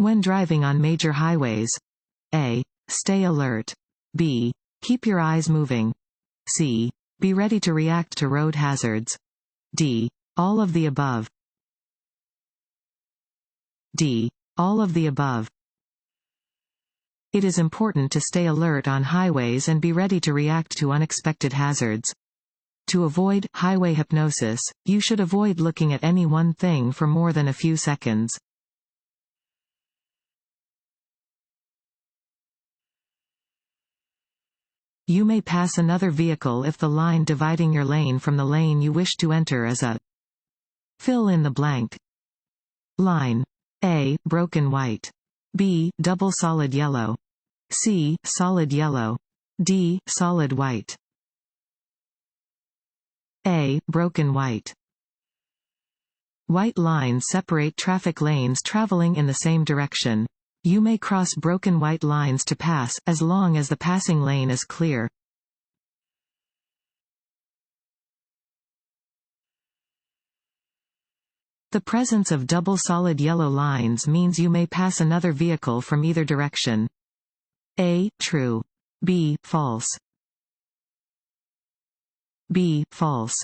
When driving on major highways. A. Stay alert. B. Keep your eyes moving. C. Be ready to react to road hazards. D. All of the above. D. All of the above. It is important to stay alert on highways and be ready to react to unexpected hazards. To avoid highway hypnosis, you should avoid looking at any one thing for more than a few seconds. You may pass another vehicle if the line dividing your lane from the lane you wish to enter is a. Fill in the blank. Line. A. Broken white. B. Double solid yellow. C. Solid yellow. D. Solid white. A. Broken white. White lines separate traffic lanes traveling in the same direction. You may cross broken white lines to pass, as long as the passing lane is clear. The presence of double solid yellow lines means you may pass another vehicle from either direction. A. True. B. False. B. False.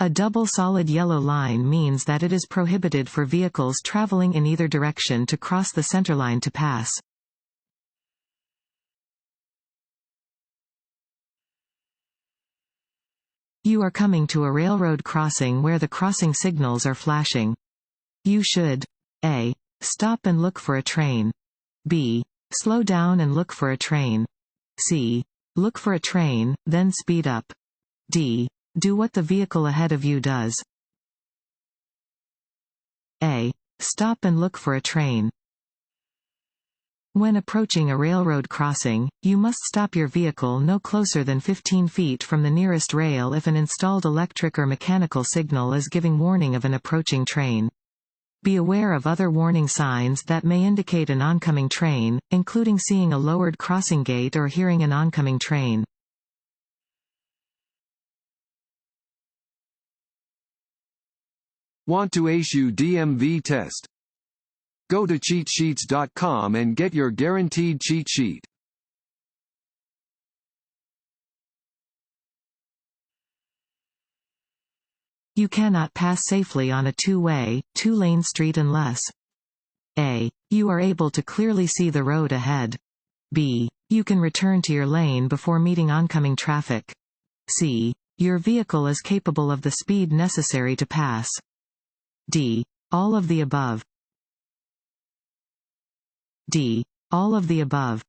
A double solid yellow line means that it is prohibited for vehicles traveling in either direction to cross the centerline to pass. You are coming to a railroad crossing where the crossing signals are flashing. You should A. Stop and look for a train. B. Slow down and look for a train. C. Look for a train, then speed up. D. Do what the vehicle ahead of you does. A. Stop and look for a train. When approaching a railroad crossing, you must stop your vehicle no closer than 15 feet from the nearest rail if an installed electric or mechanical signal is giving warning of an approaching train. Be aware of other warning signs that may indicate an oncoming train, including seeing a lowered crossing gate or hearing an oncoming train. Want to ace your DMV test? Go to cheatsheets.com and get your guaranteed cheat sheet. You cannot pass safely on a two-way, two-lane street unless A. You are able to clearly see the road ahead. B. You can return to your lane before meeting oncoming traffic. C. Your vehicle is capable of the speed necessary to pass. D. All of the above. D. All of the above.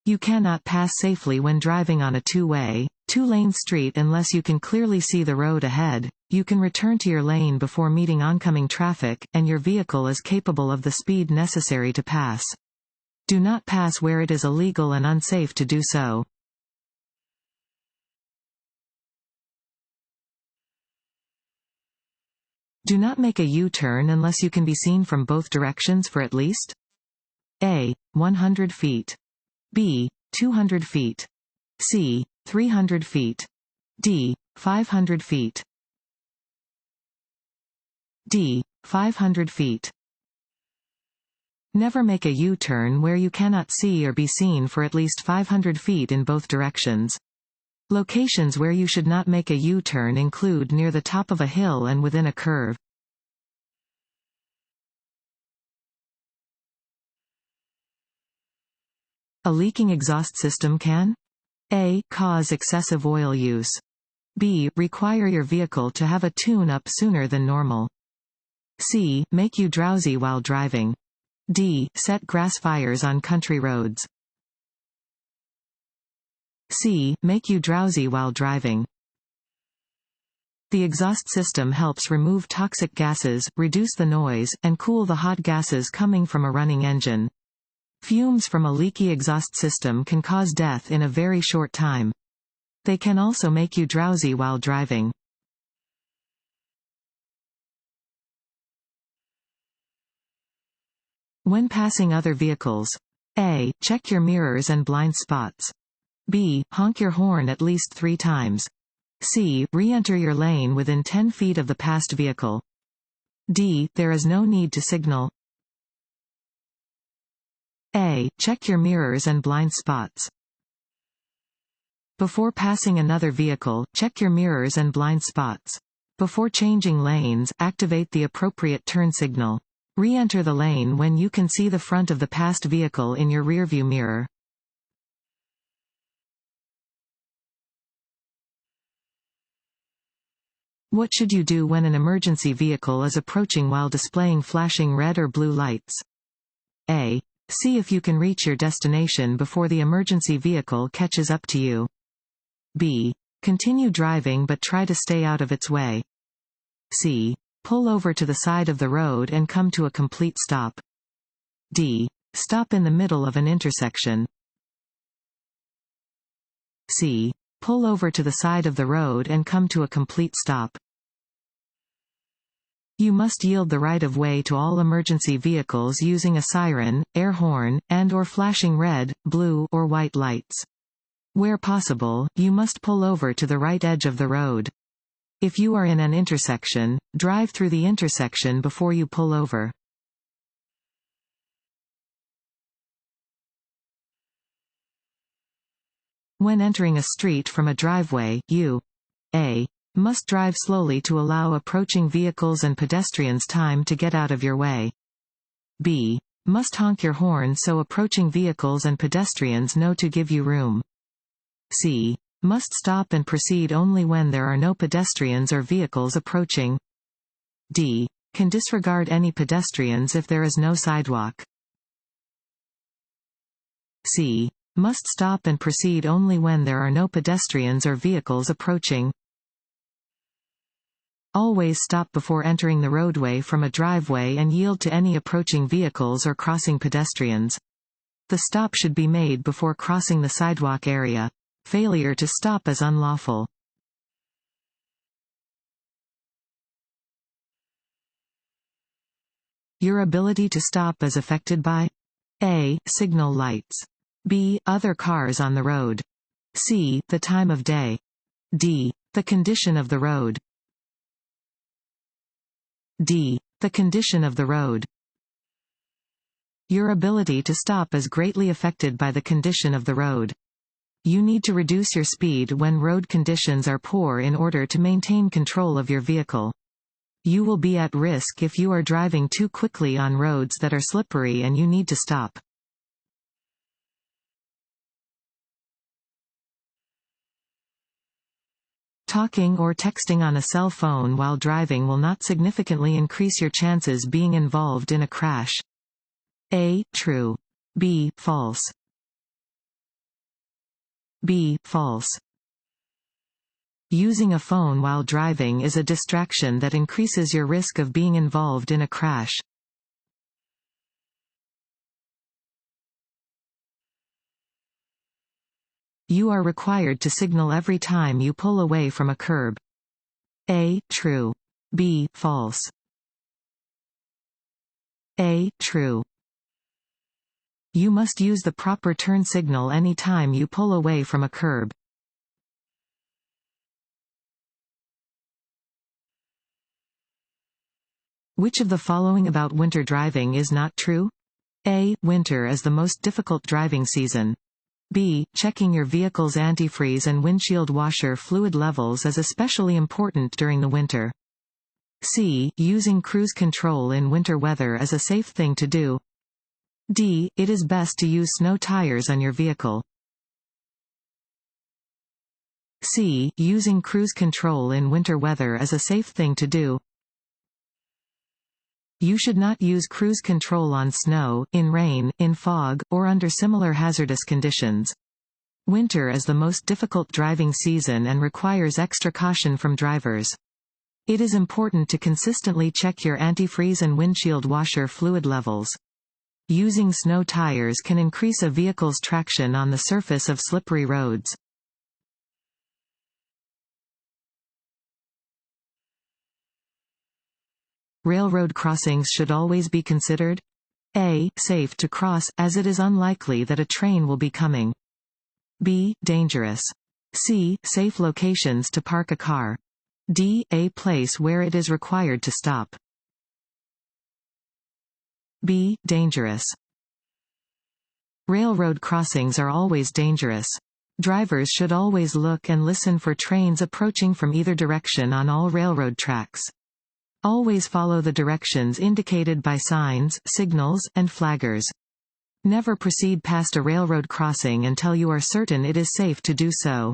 You cannot pass safely when driving on a two-way, two-lane street unless you can clearly see the road ahead, you can return to your lane before meeting oncoming traffic, and your vehicle is capable of the speed necessary to pass. Do not pass where it is illegal and unsafe to do so. Do not make a U-turn unless you can be seen from both directions for at least A. 100 feet. B. 200 feet. C. 300 feet. D. 500 feet. D. 500 feet. Never make a U-turn where you cannot see or be seen for at least 500 feet in both directions. Locations where you should not make a U-turn include near the top of a hill and within a curve. A leaking exhaust system can A. Cause excessive oil use. B. Require your vehicle to have a tune-up sooner than normal. C. Make you drowsy while driving. D. Set grass fires on country roads. C. Make you drowsy while driving. The exhaust system helps remove toxic gases, reduce the noise, and cool the hot gases coming from a running engine. Fumes from a leaky exhaust system can cause death in a very short time. They can also make you drowsy while driving. When passing other vehicles. A. Check your mirrors and blind spots. B. Honk your horn at least 3 times. C. Re-enter your lane within 10 feet of the passed vehicle. D. There is no need to signal. A. Check your mirrors and blind spots. Before passing another vehicle, check your mirrors and blind spots. Before changing lanes, activate the appropriate turn signal. Re-enter the lane when you can see the front of the passed vehicle in your rearview mirror. What should you do when an emergency vehicle is approaching while displaying flashing red or blue lights? A. See if you can reach your destination before the emergency vehicle catches up to you. B. Continue driving but try to stay out of its way. C. Pull over to the side of the road and come to a complete stop. D. Stop in the middle of an intersection. C. Pull over to the side of the road and come to a complete stop. You must yield the right-of-way to all emergency vehicles using a siren, air horn, and/or flashing red, blue, or white lights. Where possible, you must pull over to the right edge of the road. If you are in an intersection, drive through the intersection before you pull over. When entering a street from a driveway, you A. Must drive slowly to allow approaching vehicles and pedestrians time to get out of your way. B. Must honk your horn so approaching vehicles and pedestrians know to give you room. C. Must stop and proceed only when there are no pedestrians or vehicles approaching. D. Can disregard any pedestrians if there is no sidewalk. C. Must stop and proceed only when there are no pedestrians or vehicles approaching. Always stop before entering the roadway from a driveway and yield to any approaching vehicles or crossing pedestrians. The stop should be made before crossing the sidewalk area. Failure to stop is unlawful. Your ability to stop is affected by A. Signal lights. B. Other cars on the road. C. The time of day. D. The condition of the road. D. The condition of the road. Your ability to stop is greatly affected by the condition of the road. You need to reduce your speed when road conditions are poor in order to maintain control of your vehicle. You will be at risk if you are driving too quickly on roads that are slippery and you need to stop. Talking or texting on a cell phone while driving will not significantly increase your chances being involved in a crash. A. True. B. False. B. False. Using a phone while driving is a distraction that increases your risk of being involved in a crash. You are required to signal every time you pull away from a curb. A. True. B. False. A. True. You must use the proper turn signal any time you pull away from a curb. Which of the following about winter driving is not true? A. Winter is the most difficult driving season. B. Checking your vehicle's antifreeze and windshield washer fluid levels is especially important during the winter. C. Using cruise control in winter weather is a safe thing to do. D. It is best to use snow tires on your vehicle. C. Using cruise control in winter weather is a safe thing to do. You should not use cruise control on snow, in rain, in fog, or under similar hazardous conditions. Winter is the most difficult driving season and requires extra caution from drivers. It is important to consistently check your antifreeze and windshield washer fluid levels. Using snow tires can increase a vehicle's traction on the surface of slippery roads. Railroad crossings should always be considered A. Safe to cross, as it is unlikely that a train will be coming. B. Dangerous. C. Safe locations to park a car. D. A place where it is required to stop. B. Dangerous. Railroad crossings are always dangerous. Drivers should always look and listen for trains approaching from either direction on all railroad tracks. Always follow the directions indicated by signs, signals, and flaggers. Never proceed past a railroad crossing until you are certain it is safe to do so.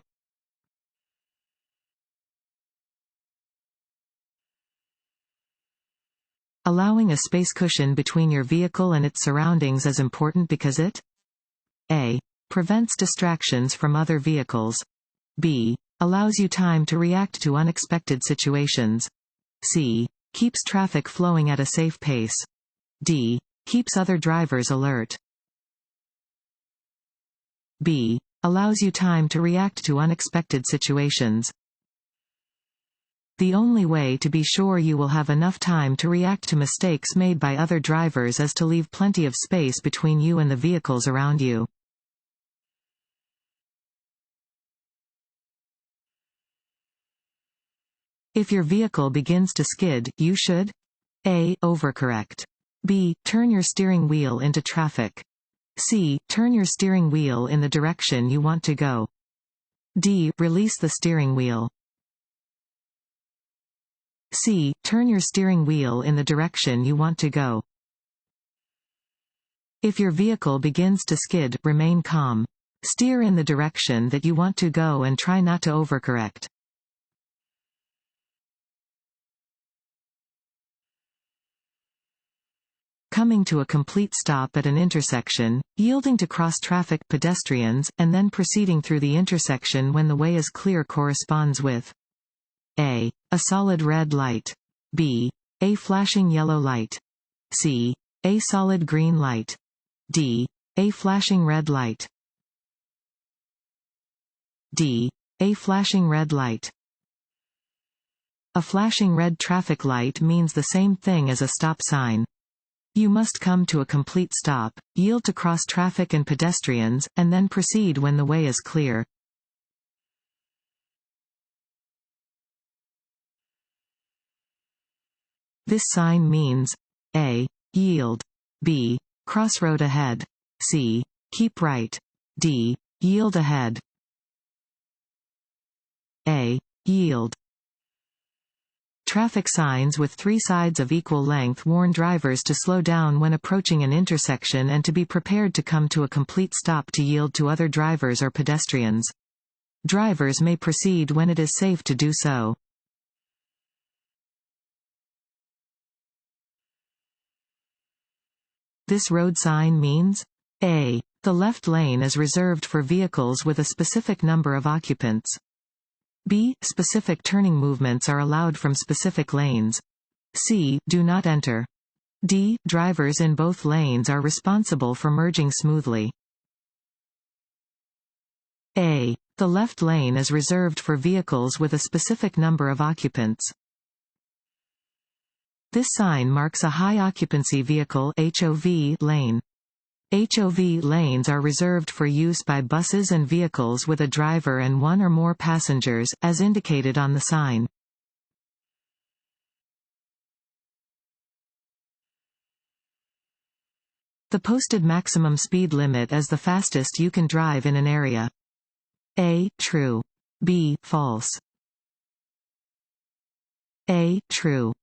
Allowing a space cushion between your vehicle and its surroundings is important because it A. Prevents distractions from other vehicles. B. Allows you time to react to unexpected situations. C. Keeps traffic flowing at a safe pace. D. Keeps other drivers alert. B. Allows you time to react to unexpected situations. The only way to be sure you will have enough time to react to mistakes made by other drivers is to leave plenty of space between you and the vehicles around you. If your vehicle begins to skid, you should A. Overcorrect. B. Turn your steering wheel into traffic. C. Turn your steering wheel in the direction you want to go. D. Release the steering wheel. C. Turn your steering wheel in the direction you want to go. If your vehicle begins to skid, remain calm. Steer in the direction that you want to go and try not to overcorrect. Coming to a complete stop at an intersection, yielding to cross-traffic pedestrians, and then proceeding through the intersection when the way is clear corresponds with A. A solid red light. B. A flashing yellow light. C. A solid green light. D. A flashing red light. D. A flashing red light. A flashing red traffic light means the same thing as a stop sign. You must come to a complete stop, yield to cross-traffic and pedestrians, and then proceed when the way is clear. This sign means A. Yield. B. Crossroad ahead. C. Keep right. D. Yield ahead. A. Yield. Traffic signs with three sides of equal length warn drivers to slow down when approaching an intersection and to be prepared to come to a complete stop to yield to other drivers or pedestrians. Drivers may proceed when it is safe to do so. This road sign means A. The left lane is reserved for vehicles with a specific number of occupants. B. Specific turning movements are allowed from specific lanes. C. Do not enter. D. Drivers in both lanes are responsible for merging smoothly. A. The left lane is reserved for vehicles with a specific number of occupants. This sign marks a high-occupancy vehicle (HOV) lane. HOV lanes are reserved for use by buses and vehicles with a driver and one or more passengers, as indicated on the sign. The posted maximum speed limit is the fastest you can drive in an area. A. True. B. False. A. True.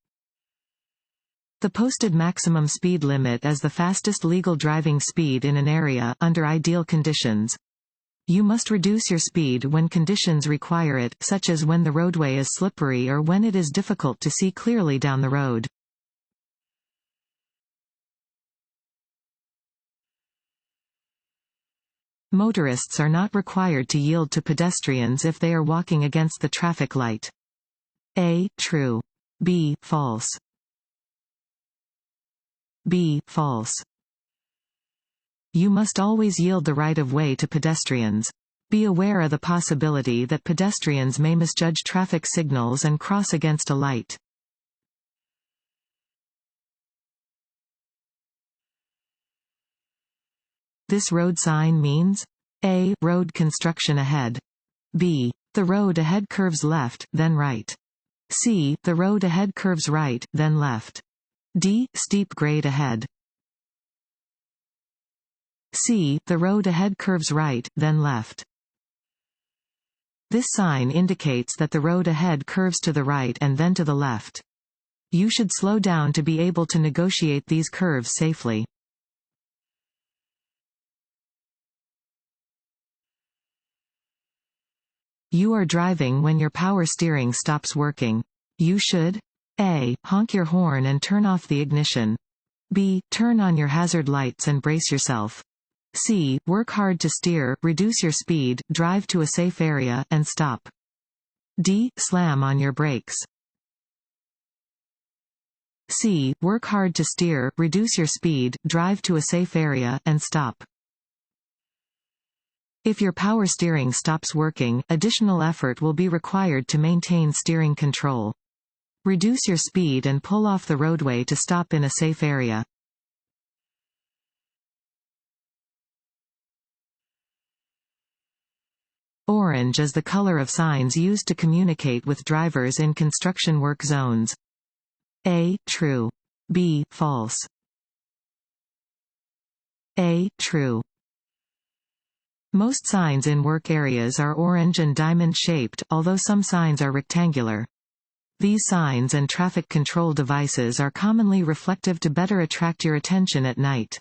The posted maximum speed limit is the fastest legal driving speed in an area, under ideal conditions. You must reduce your speed when conditions require it, such as when the roadway is slippery or when it is difficult to see clearly down the road. Motorists are not required to yield to pedestrians if they are walking against the traffic light. A. True. B. False. B. False. You must always yield the right-of-way to pedestrians. Be aware of the possibility that pedestrians may misjudge traffic signals and cross against a light. This road sign means A. Road construction ahead. B. The road ahead curves left, then right. C. The road ahead curves right, then left. D. Steep grade ahead. C. The road ahead curves right, then left. This sign indicates that the road ahead curves to the right and then to the left. You should slow down to be able to negotiate these curves safely. You are driving when your power steering stops working. You should A. Honk your horn and turn off the ignition. B. Turn on your hazard lights and brace yourself. C. Work hard to steer, reduce your speed, drive to a safe area, and stop. D. Slam on your brakes. C. Work hard to steer, reduce your speed, drive to a safe area, and stop. If your power steering stops working, additional effort will be required to maintain steering control. Reduce your speed and pull off the roadway to stop in a safe area. Orange is the color of signs used to communicate with drivers in construction work zones. A. True. B. False. A. True. Most signs in work areas are orange and diamond-shaped, although some signs are rectangular. These signs and traffic control devices are commonly reflective to better attract your attention at night.